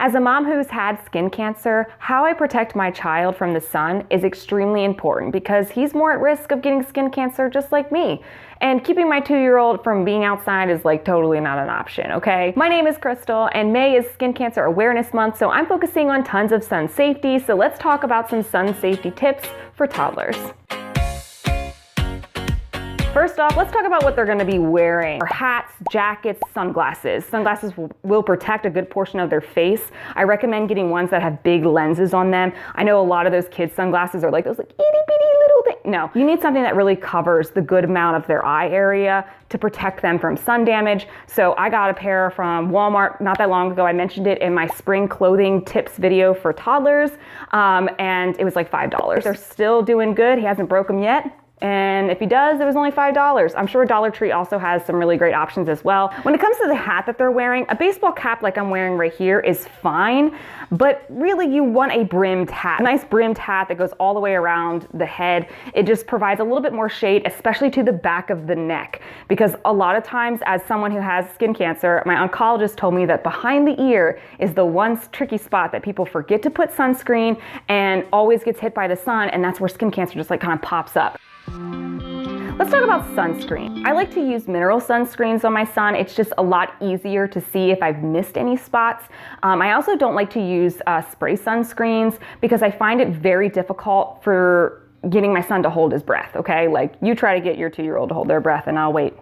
As a mom who's had skin cancer, how I protect my child from the sun is extremely important because he's more at risk of getting skin cancer just like me. And keeping my 2-year-old from being outside is like totally not an option, okay? My name is Chrystal and May is Skin Cancer Awareness Month, so I'm focusing on tons of sun safety. So let's talk about some sun safety tips for toddlers. First off, let's talk about what they're gonna be wearing. Hats, jackets, sunglasses. Sunglasses will protect a good portion of their face. I recommend getting ones that have big lenses on them. I know a lot of those kids' sunglasses are like those like itty bitty little thing. No, you need something that really covers the good amount of their eye area to protect them from sun damage. So I got a pair from Walmart not that long ago. I mentioned it in my spring clothing tips video for toddlers, and it was like $5. They're still doing good. He hasn't broke them yet. And if he does, it was only $5. I'm sure Dollar Tree also has some really great options as well. When it comes to the hat that they're wearing, a baseball cap like I'm wearing right here is fine, but really you want a brimmed hat. A nice brimmed hat that goes all the way around the head. It just provides a little bit more shade, especially to the back of the neck. Because a lot of times, as someone who has skin cancer, my oncologist told me that behind the ear is the one tricky spot that people forget to put sunscreen and always gets hit by the sun, and that's where skin cancer just like kind of pops up. Let's talk about sunscreen. I like to use mineral sunscreens on my son. It's just a lot easier to see if I've missed any spots. I also don't like to use spray sunscreens because I find it very difficult for getting my son to hold his breath, okay? Like you try to get your 2-year-old to hold their breath and I'll wait.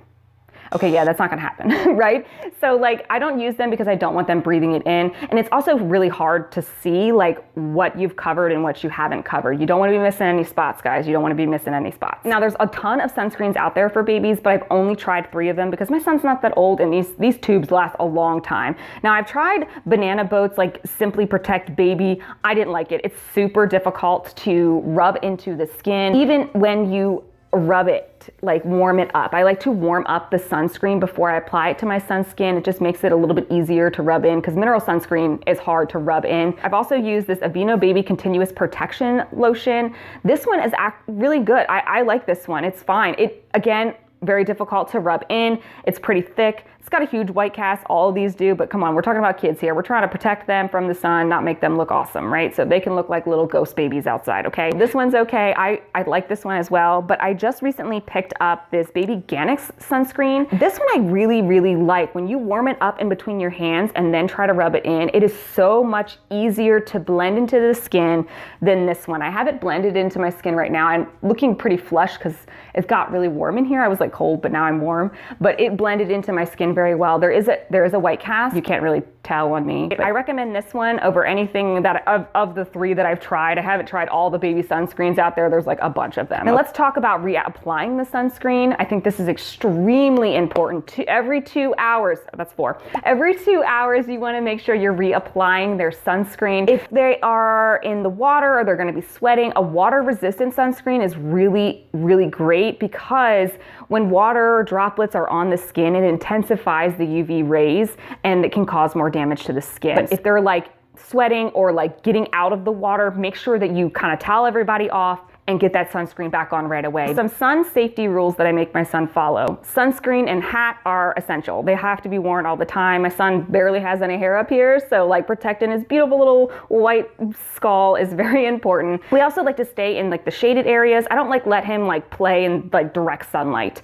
Okay, yeah, that's not gonna happen, right? So like, I don't use them because I don't want them breathing it in. And it's also really hard to see like what you've covered and what you haven't covered. You don't wanna be missing any spots, guys. You don't wanna be missing any spots. Now there's a ton of sunscreens out there for babies, but I've only tried 3 of them because my son's not that old and these tubes last a long time. Now I've tried banana boats like Simply Protect Baby. I didn't like it. It's super difficult to rub into the skin. Even when you rub it, like warm it up. I like to warm up the sunscreen before I apply it to my son's skin. It just makes it a little bit easier to rub in because mineral sunscreen is hard to rub in. I've also used this Aveeno Baby Continuous Protection Lotion. This one is really good. I like this one. It's fine. It, again, very difficult to rub in. It's pretty thick. It's got a huge white cast. All of these do, but come on, we're talking about kids here. We're trying to protect them from the sun, not make them look awesome, right? So they can look like little ghost babies outside, okay? This one's okay. I like this one as well, but I just recently picked up this Baby Ganix sunscreen. This one I really, really like. When you warm it up in between your hands and then try to rub it in, it is so much easier to blend into the skin than this one. I have it blended into my skin right now. I'm looking pretty flush because it got really warm in here. I was like cold, but now I'm warm, but it blended into my skin very well. There is a white cast. You can't really tell on me. I recommend this one over anything that of the 3 that I've tried. I haven't tried all the baby sunscreens out there. There's like a bunch of them. Now let's talk about reapplying the sunscreen. I think this is extremely important. Every 2 hours, that's 4. Every 2 hours, you want to make sure you're reapplying their sunscreen. If they are in the water or they're going to be sweating, a water-resistant sunscreen is really, really great because when water droplets are on the skin, it intensifies the UV rays and it can cause more damage to the skin. But if they're like sweating or like getting out of the water, make sure that you kind of towel everybody off and get that sunscreen back on right away. Some sun safety rules that I make my son follow. Sunscreen and hat are essential. They have to be worn all the time. My son barely has any hair up here, so like protecting his beautiful little white skull is very important. We also like to stay in like the shaded areas. I don't like let him like play in like direct sunlight.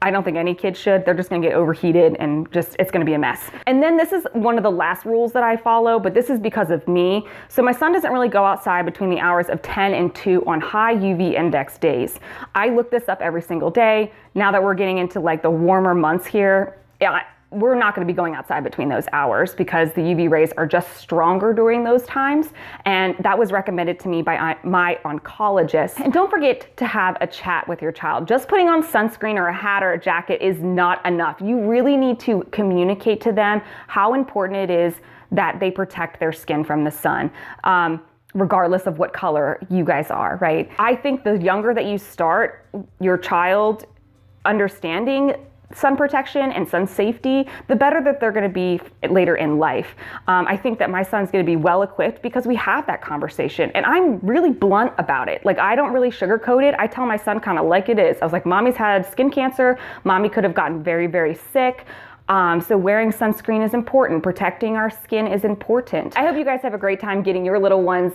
I don't think any kid should. They're just gonna get overheated and just, it's gonna be a mess. And then this is one of the last rules that I follow, but this is because of me. So my son doesn't really go outside between the hours of 10 and 2 on high UV index days. I look this up every single day. Now that we're getting into like the warmer months here, we're not going to be going outside between those hours because the UV rays are just stronger during those times. And that was recommended to me by my oncologist. And don't forget to have a chat with your child. Just putting on sunscreen or a hat or a jacket is not enough. You really need to communicate to them how important it is that they protect their skin from the sun. Regardless of what color you guys are, right? I think the younger that you start your child understanding sun protection and sun safety, the better that they're gonna be later in life. I think that my son's gonna be well equipped because we have that conversation and I'm really blunt about it. Like I don't really sugarcoat it. I tell my son kind of like it is. I was like, mommy's had skin cancer. Mommy could have gotten very, very sick. So wearing sunscreen is important. Protecting our skin is important. I hope you guys have a great time getting your little ones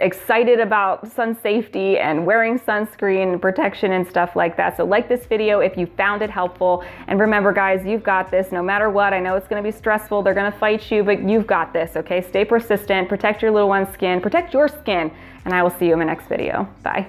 excited about sun safety and wearing sunscreen and protection and stuff like that. So like this video if you found it helpful. And remember guys, you've got this no matter what. I know it's gonna be stressful. They're gonna fight you, but you've got this, okay? Stay persistent, protect your little one's skin, protect your skin, and I will see you in my next video. Bye.